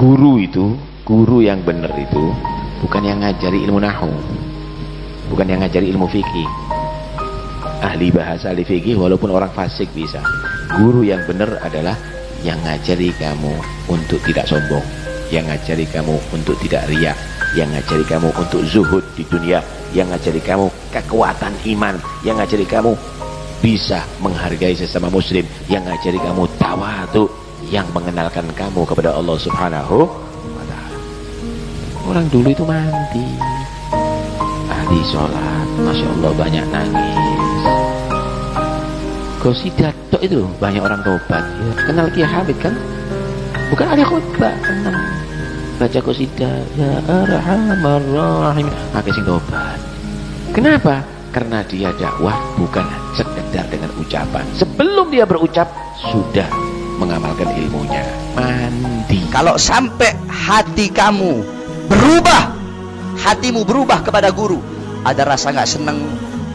Guru yang benar itu bukan yang ngajari ilmu nahu, bukan yang ngajari ilmu fikih. Ahli bahasa, ahli fikih walaupun orang fasik bisa. Guru yang benar adalah yang ngajari kamu untuk tidak sombong, yang ngajari kamu untuk tidak riya, yang ngajari kamu untuk zuhud di dunia, yang ngajari kamu kekuatan iman, yang ngajari kamu bisa menghargai sesama muslim, yang ngajari kamu tawadhu, yang mengenalkan kamu kepada Allah Subhanahu wa ta'ala. Orang dulu itu mandi, ahli sholat, Masya Allah banyak nangis. Qasidah tok itu banyak orang tobat ya. Kenal Kiai Hamid kan? Bukan ada khutbah, tenang baca qasidah ya arhamar rahim, akeh sing tobat. Kenapa? Karena dia dakwah bukan sekedar dengan ucapan. Sebelum dia berucap sudah mengamalkan ilmunya. Mandi. Kalau sampai hati kamu berubah, hatimu berubah kepada guru, ada rasa nggak seneng,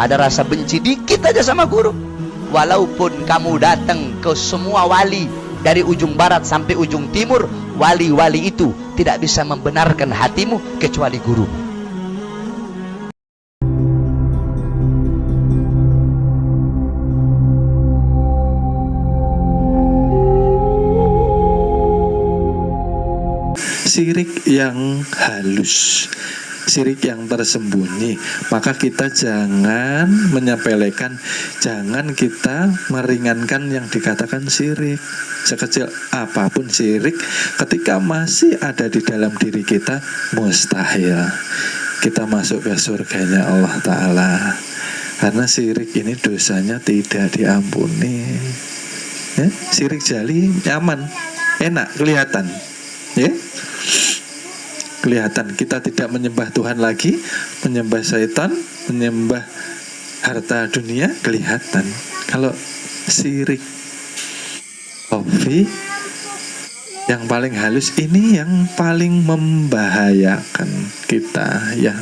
ada rasa benci dikit aja sama guru, walaupun kamu datang ke semua wali dari ujung barat sampai ujung timur, wali-wali itu tidak bisa membenarkan hatimu kecuali guru. Syirik yang halus, syirik yang tersembunyi, maka kita jangan menyepelekan, jangan kita meringankan yang dikatakan syirik. Sekecil apapun syirik, ketika masih ada di dalam diri kita, mustahil kita masuk ke surganya Allah Ta'ala. Karena syirik ini dosanya tidak diampuni ya. Syirik jali nyaman, enak, kelihatan ya, kelihatan. Kita tidak menyembah Tuhan lagi, menyembah syaitan, menyembah harta dunia, kelihatan. Kalau syirik khafi yang paling halus ini yang paling membahayakan kita ya.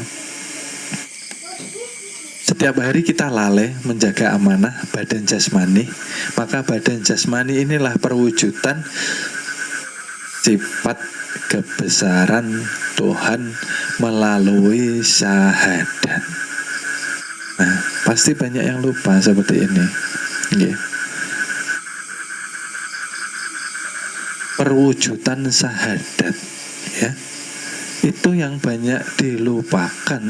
Setiap hari kita lalai menjaga amanah badan jasmani, maka badan jasmani inilah perwujudan sifat kebesaran Tuhan melalui syahadat. Nah, pasti banyak yang lupa seperti ini. Yeah. Perwujudan syahadat, ya, itu yang banyak dilupakan.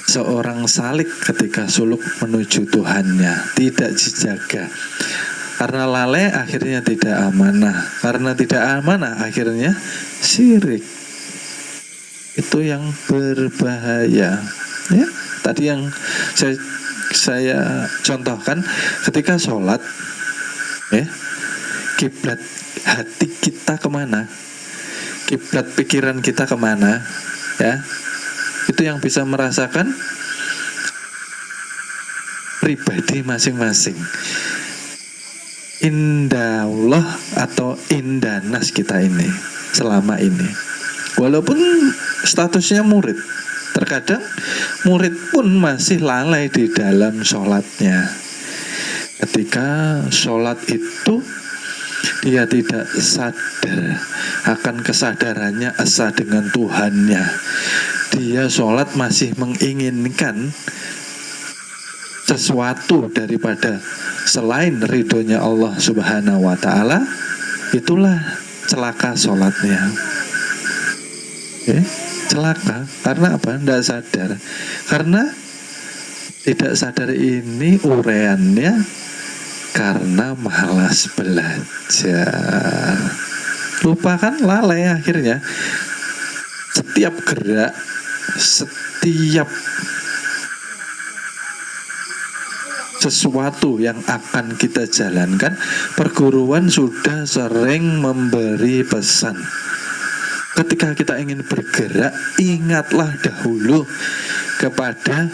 Seorang salik ketika suluk menuju Tuhannya tidak dijaga. Karena lalai akhirnya tidak amanah. Karena tidak amanah akhirnya syirik. Itu yang berbahaya ya. Tadi yang saya contohkan ketika sholat ya, kiblat hati kita kemana, kiblat pikiran kita kemana ya, itu yang bisa merasakan pribadi masing-masing. Indah Allah atau indah nas kita ini selama ini, walaupun statusnya murid, terkadang murid pun masih lalai di dalam sholatnya. Ketika sholat itu dia tidak sadar akan kesadarannya asa dengan Tuhannya. Dia sholat masih menginginkan sesuatu daripada selain ridhonya Allah Subhanahu wa ta'ala. Itulah celaka sholatnya. Celaka karena apa? Tidak sadar. Karena tidak sadar ini uraiannya karena malas belajar. Lupakan, lalai akhirnya. Setiap gerak, setiap sesuatu yang akan kita jalankan, perguruan sudah sering memberi pesan. Ketika kita ingin bergerak, ingatlah dahulu kepada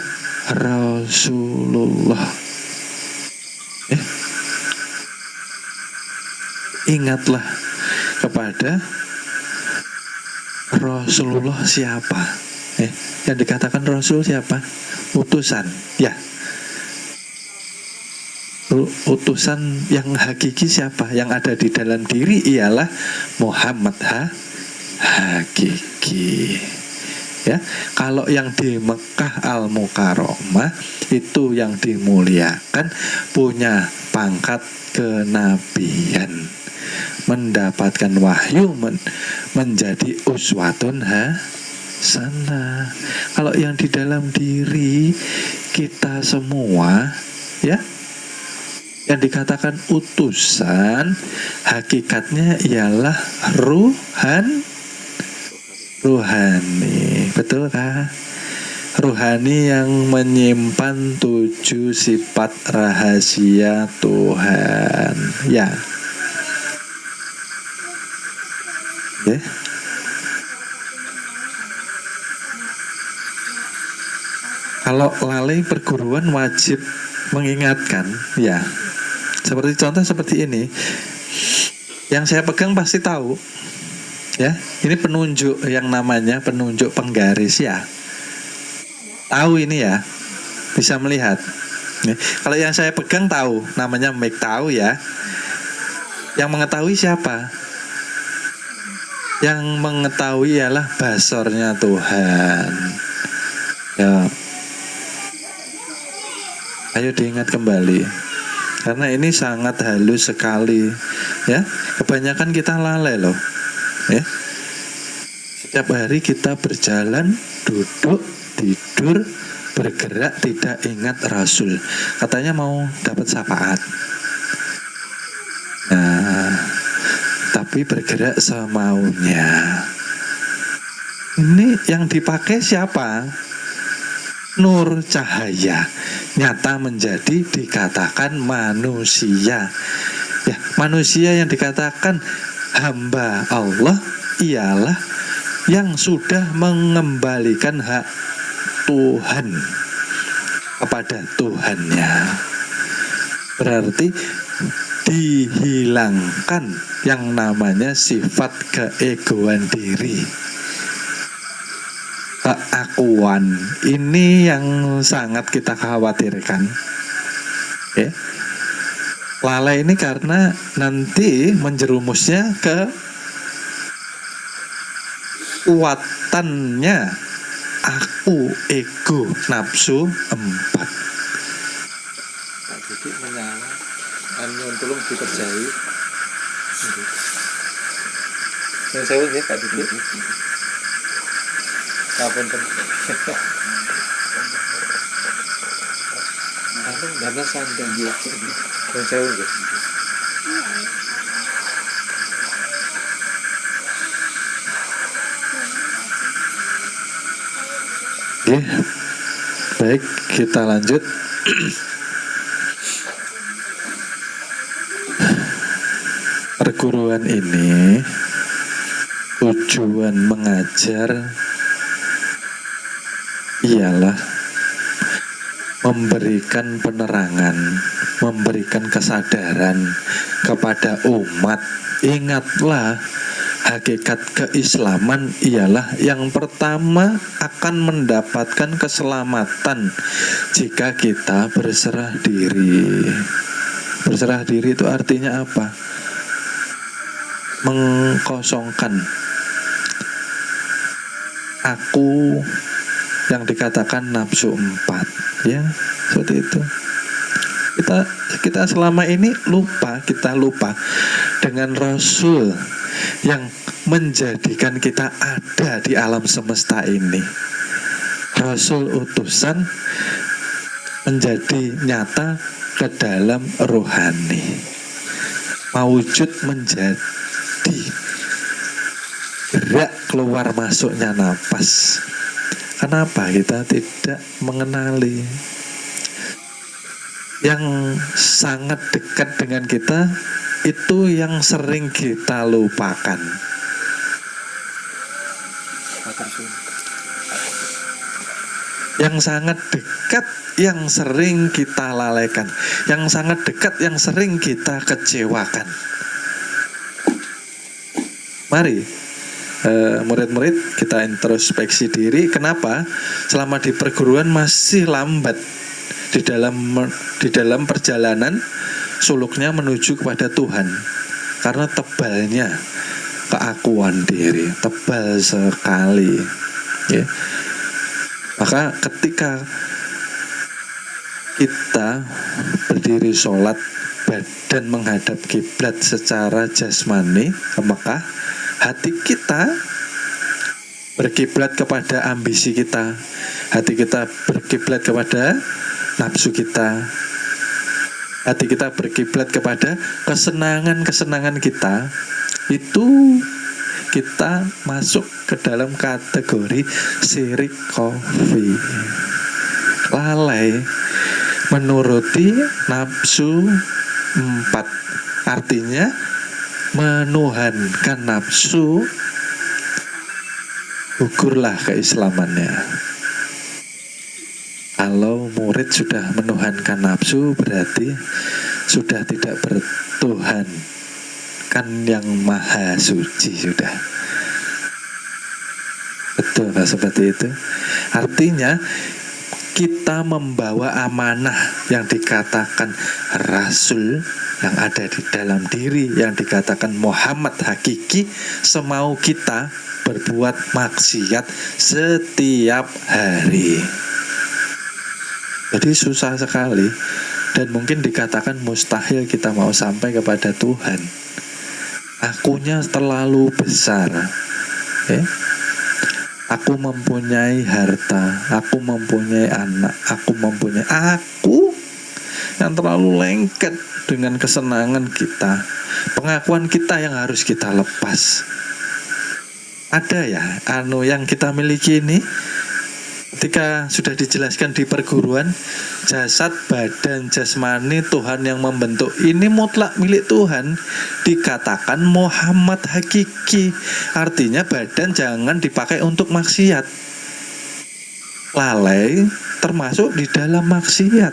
Rasulullah. Ingatlah kepada Rasulullah siapa? Yang dikatakan Rasul siapa? Utusan, ya. Utusan yang hakiki siapa? Yang ada di dalam diri ialah Muhammad hakiki. Ya, kalau yang di Mekah Al-Mukarramah itu yang dimuliakan, punya pangkat kenabian, mendapatkan wahyu, menjadi uswatun hasanah. Kalau yang di dalam diri kita semua, ya, yang dikatakan utusan, hakikatnya ialah ruhani, betul kah? Ruhani yang menyimpan 7 sifat rahasia Tuhan. Ya. Okay. Kalau lalai perguruan wajib mengingatkan, ya. Seperti contoh seperti ini. Yang saya pegang pasti tahu. Ya, ini penunjuk yang namanya penunjuk penggaris, ya. Tahu ini, ya. Bisa melihat. Nih, kalau yang saya pegang tahu, namanya mic, tahu, ya. Yang mengetahui siapa? Yang mengetahui ialah basornya Tuhan. Ya. Ayo diingat kembali. Karena ini sangat halus sekali, ya. Kebanyakan kita lalai loh. Ya. Setiap hari kita berjalan, duduk, tidur, bergerak, tidak ingat Rasul. Katanya mau dapat syafaat. Nah, tapi bergerak semaunya. Ini yang dipakai siapa? Nur, cahaya. Nyata menjadi dikatakan manusia. Ya, manusia yang dikatakan hamba Allah ialah yang sudah mengembalikan hak Tuhan kepada Tuhannya. Berarti dihilangkan yang namanya sifat keegoan diri, keakuan. Ini yang sangat kita khawatirkan. Okay. Lalai ini karena nanti menjerumusnya ke kuatannya aku, ego, nafsu 4. Jadi menyala anu tolong dikerjai. Yang saya ya Kak Didi. Kapunten. Anu dana sandang dia. Yang saya ya. Oke, baik, kita lanjut. Perguruan ini tujuan mengajar ialah memberikan penerangan, memberikan kesadaran kepada umat. Ingatlah, hakikat keislaman ialah yang pertama akan mendapatkan keselamatan jika kita berserah diri. Berserah diri itu artinya apa? Mengkosongkan aku yang dikatakan nafsu 4, ya, seperti itu. Kita selama ini kita lupa dengan Rasul yang menjadikan kita ada di alam semesta ini. Rasul utusan menjadi nyata ke dalam rohani, mawujud menjadi gerak keluar masuknya napas. Kenapa kita tidak mengenali yang sangat dekat dengan kita? Itu yang sering kita lupakan. Yang sangat dekat yang sering kita lalaikan. Yang sangat dekat yang sering kita kecewakan. Mari murid-murid kita introspeksi diri. Kenapa selama di perguruan masih lambat di dalam perjalanan suluknya menuju kepada Tuhan? Karena tebalnya keakuan diri, tebal sekali. Ya. Maka ketika kita berdiri sholat, badan menghadap kiblat secara jasmani ke Mekah, hati kita berkiblat kepada ambisi kita, hati kita berkiblat kepada nafsu kita, hati kita berkiblat kepada kesenangan-kesenangan kita, itu kita masuk ke dalam kategori syirik khafi, lalai menuruti nafsu 4, artinya menuhankan nafsu. Gugurlah keislamannya. Kalau murid sudah menuhankan nafsu, berarti sudah tidak bertuhan kan yang maha suci sudah. Betul Pak, seperti itu. Artinya kita membawa amanah yang dikatakan Rasul, yang ada di dalam diri, yang dikatakan Muhammad hakiki, semau kita berbuat maksiat setiap hari. Jadi susah sekali, dan mungkin dikatakan mustahil kita mau sampai kepada Tuhan. Akunya terlalu besar, ya? Aku mempunyai harta, aku mempunyai anak, aku mempunyai aku yang terlalu lengket dengan kesenangan kita, pengakuan kita yang harus kita lepas. Ada ya yang kita miliki ini, ketika sudah dijelaskan di perguruan, jasad, badan, jasmani, Tuhan yang membentuk, ini mutlak milik Tuhan, dikatakan Muhammad hakiki. Artinya badan jangan dipakai untuk maksiat. Lalai termasuk di dalam maksiat.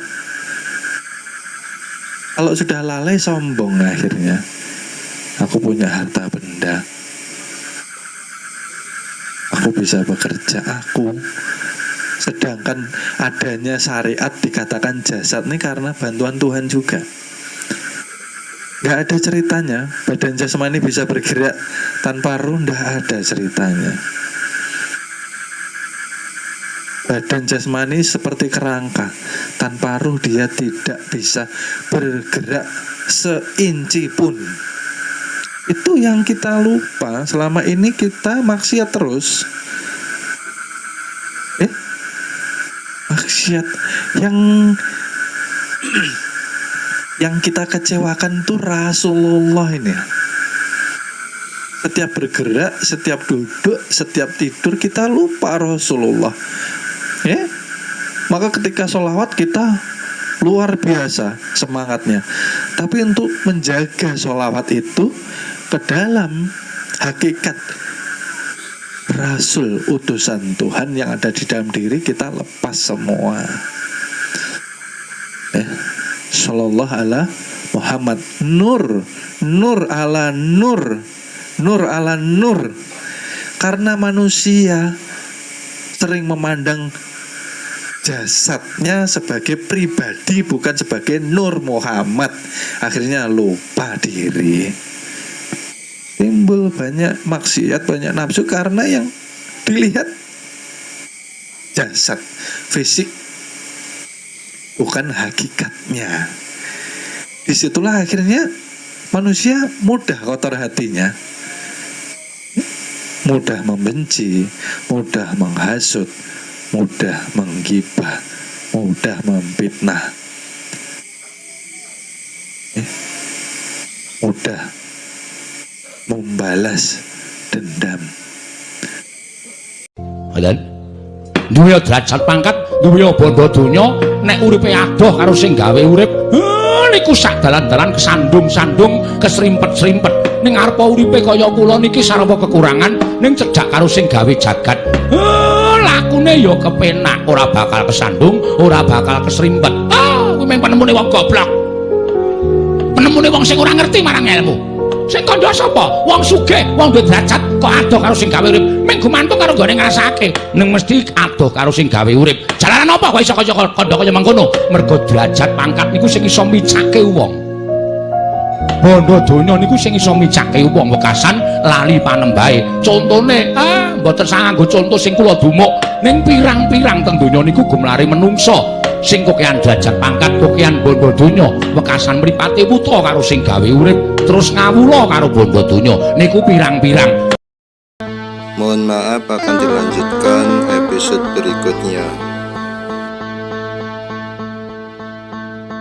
Kalau sudah lalai, sombong akhirnya. Aku punya harta benda, aku bisa bekerja, aku. Sedangkan adanya syariat dikatakan jasad ini karena bantuan Tuhan juga. Gak ada ceritanya badan jasmani bisa bergerak tanpa ruh, gak ada ceritanya. Badan jasmani seperti kerangka, tanpa ruh dia tidak bisa bergerak seinci pun. Itu yang kita lupa. Selama ini kita maksiat terus. Maksiat yang kita kecewakan tuh Rasulullah ini. Setiap bergerak, setiap duduk, setiap tidur kita lupa Rasulullah. Ya, maka ketika sholawat kita luar biasa semangatnya. Tapi untuk menjaga sholawat itu ke dalam hakikat Rasul utusan Tuhan yang ada di dalam diri, kita lepas semua. Sallallahu ala Muhammad, nur ala nur, nur ala nur. Karena manusia sering memandang jasadnya sebagai pribadi, bukan sebagai Nur Muhammad, akhirnya lupa diri. Timbul banyak maksiat, banyak nafsu karena yang dilihat jasad, fisik, bukan hakikatnya. Disitulah akhirnya manusia mudah kotor hatinya, mudah membenci, mudah menghasut, mudah menggibah, mudah memfitnah, mudah membalas dendam. Dan duwe derajat pangkat, duwe bondo donya, nek uripe adoh karo sing gawe urip, niku sak dalan-dalan kesandung-sandung, kesrimpet-srimpet. Ning arepa uripe kaya kula niki sarwa kekurangan, ning cedhak karo sing gawe jagat, lakune ya kepenak, ora bakal kesandung, ora bakal kesrimpet. Kuwi mung penemune wong goblok. Penemune wong sing ora ngerti marang ilmu. Sing kandha sapa? Wong sugih, wong duwe derajat kok adoh karo sing gawe urip. Ming gumantung karo gone ngrasake. Ning mesti adoh karo sing gawe urip. Jalaran apa kok iso kaya kandha kaya mangkono? Mergo derajat pangkat niku sing iso micake wong. bondo donya niku sing iso micake wong wekasan lali panembahe. Contone mboten sanganggo conto sing kula dumuk ning pirang-pirang teng donya niku gumlare menungso sing kokean derajat pangkat kokean bondo donya wekasan mripate wuta karo sing gawe urip terus ngawula karo bondo donya niku pirang-pirang. Mohon maaf akan dilanjutkan episode berikutnya.